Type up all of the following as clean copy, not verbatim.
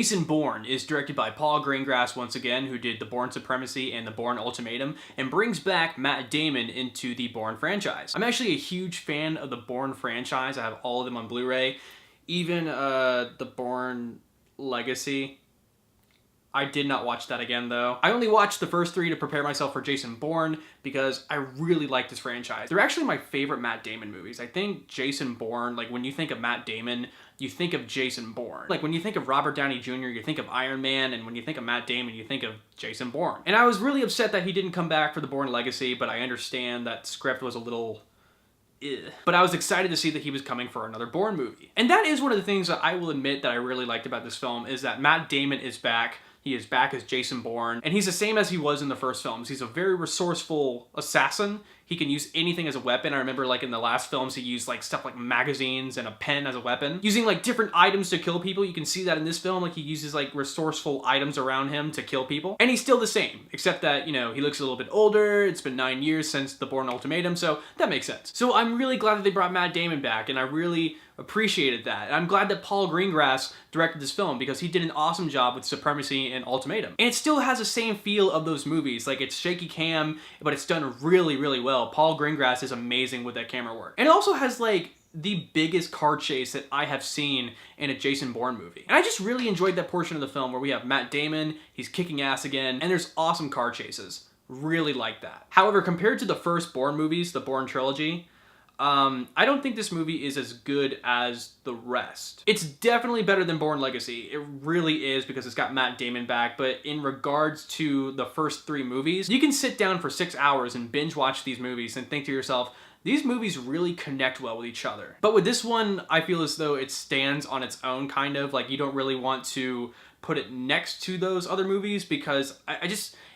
Jason Bourne is directed by Paul Greengrass once again, who did the Bourne Supremacy and the Bourne Ultimatum, and brings back Matt Damon into the Bourne franchise. I'm actually a huge fan of the Bourne franchise. I have all of them on Blu-ray. Even the Bourne Legacy. I did not watch that again, though. I only watched the first three to prepare myself for Jason Bourne because I really like this franchise. They're actually my favorite Matt Damon movies. I think Jason Bourne, like when you think of Matt Damon, you think of Jason Bourne. Like when you think of Robert Downey Jr., you think of Iron Man, and when you think of Matt Damon, you think of Jason Bourne. And I was really upset that he didn't come back for the Bourne Legacy, but I understand that script was a little... But I was excited to see that he was coming for another Bourne movie. And that is one of the things that I will admit that I really liked about this film, is that Matt Damon is back. He is back as Jason Bourne, and he's the same as he was in the first films. He's a very resourceful assassin. He can use anything as a weapon. I remember like in the last films, he used like stuff like magazines and a pen as a weapon. Using like different items to kill people. You can see that in this film, like he uses like resourceful items around him to kill people. And he's still the same, except that, you know, he looks a little bit older. It's been 9 years since the Bourne Ultimatum, so that makes sense. So I'm really glad that they brought Matt Damon back, and I really appreciated that. And I'm glad that Paul Greengrass directed this film because he did an awesome job with Supremacy and Ultimatum. And it still has the same feel of those movies. Like it's shaky cam, but it's done really, really well. Paul Greengrass is amazing with that camera work. And it also has like the biggest car chase that I have seen in a Jason Bourne movie. And I just really enjoyed that portion of the film where we have Matt Damon, he's kicking ass again, and there's awesome car chases. Really like that. However, compared to the first Bourne movies, the Bourne trilogy, I don't think this movie is as good as the rest. It's definitely better than Bourne Legacy. It really is because it's got Matt Damon back, but in regards to the first three movies, you can sit down for 6 hours and binge watch these movies and think to yourself, these movies really connect well with each other. But with this one, I feel as though it stands on its own, kind of. Like, you don't really want to put it next to those other movies because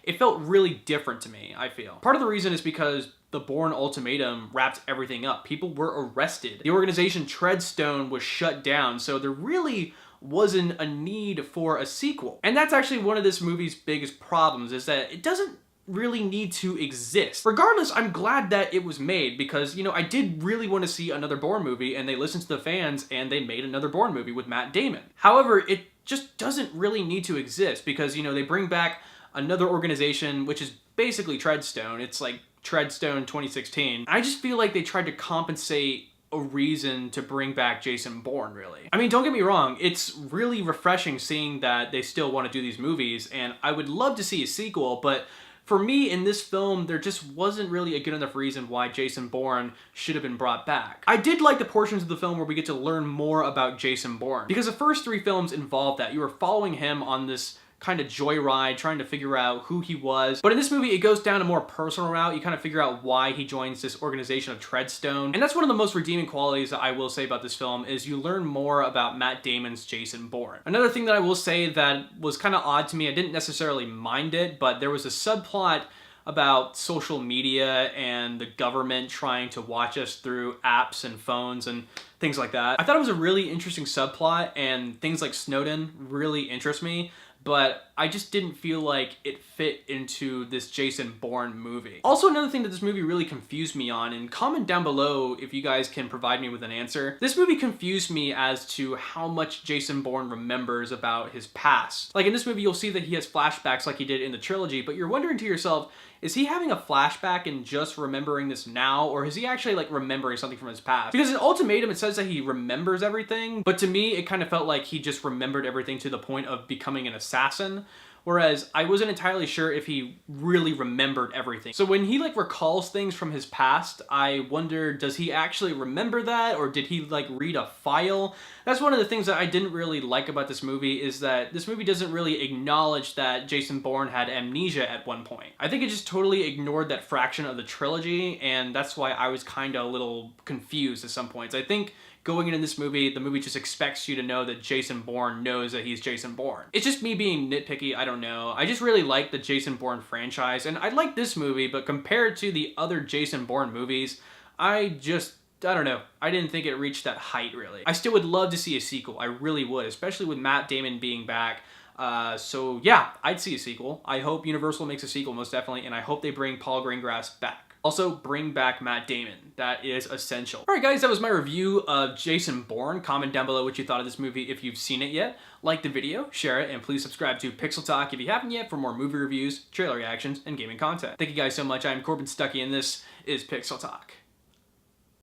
it felt really different to me, I feel. Part of the reason is because the Bourne Ultimatum wrapped everything up. People were arrested. The organization Treadstone was shut down, so there really wasn't a need for a sequel. And that's actually one of this movie's biggest problems, is that it doesn't really need to exist. Regardless, I'm glad that it was made because, you know, I did really want to see another Bourne movie, and they listened to the fans and they made another Bourne movie with Matt Damon. However, it just doesn't really need to exist because, you know, they bring back another organization, which is basically Treadstone. It's like Treadstone 2016. I just feel like they tried to compensate a reason to bring back Jason Bourne, really. I mean, don't get me wrong, it's really refreshing seeing that they still want to do these movies, and I would love to see a sequel, but for me, in this film, there just wasn't really a good enough reason why Jason Bourne should have been brought back. I did like the portions of the film where we get to learn more about Jason Bourne, because the first three films involved that. You were following him on this kind of joyride, trying to figure out who he was. But in this movie, it goes down a more personal route. You kind of figure out why he joins this organization of Treadstone. And that's one of the most redeeming qualities that I will say about this film, is you learn more about Matt Damon's Jason Bourne. Another thing that I will say that was kind of odd to me, I didn't necessarily mind it, but there was a subplot about social media and the government trying to watch us through apps and phones and things like that. I thought it was a really interesting subplot, and things like Snowden really interest me, but I just didn't feel like it fit into this Jason Bourne movie. Also, another thing that this movie really confused me on, and comment down below if you guys can provide me with an answer. This movie confused me as to how much Jason Bourne remembers about his past. Like in this movie, you'll see that he has flashbacks like he did in the trilogy, but you're wondering to yourself, is he having a flashback and just remembering this now, or is he actually like remembering something from his past? Because in Ultimatum, it says that he remembers everything, but to me, it kind of felt like he just remembered everything to the point of becoming an assassin. Whereas I wasn't entirely sure if he really remembered everything. So when he like recalls things from his past, I wonder, does he actually remember that, or did he like read a file? That's one of the things that I didn't really like about this movie, is that this movie doesn't really acknowledge that Jason Bourne had amnesia at one point. I think it just totally ignored that fraction of the trilogy, and that's why I was kind of a little confused at some points. I think going into this movie, the movie just expects you to know that Jason Bourne knows that he's Jason Bourne. It's just me being nitpicky, I don't know. I just really like the Jason Bourne franchise, and I like this movie, but compared to the other Jason Bourne movies, I don't know. I didn't think it reached that height, really. I still would love to see a sequel. I really would, especially with Matt Damon being back. So yeah, I'd see a sequel. I hope Universal makes a sequel, most definitely, and I hope they bring Paul Greengrass back. Also, bring back Matt Damon. That is essential. All right, guys, that was my review of Jason Bourne. Comment down below what you thought of this movie if you've seen it yet. Like the video, share it, and please subscribe to PixelTalk if you haven't yet for more movie reviews, trailer reactions, and gaming content. Thank you guys so much. I'm Corbin Stuckey, and this is PixelTalk.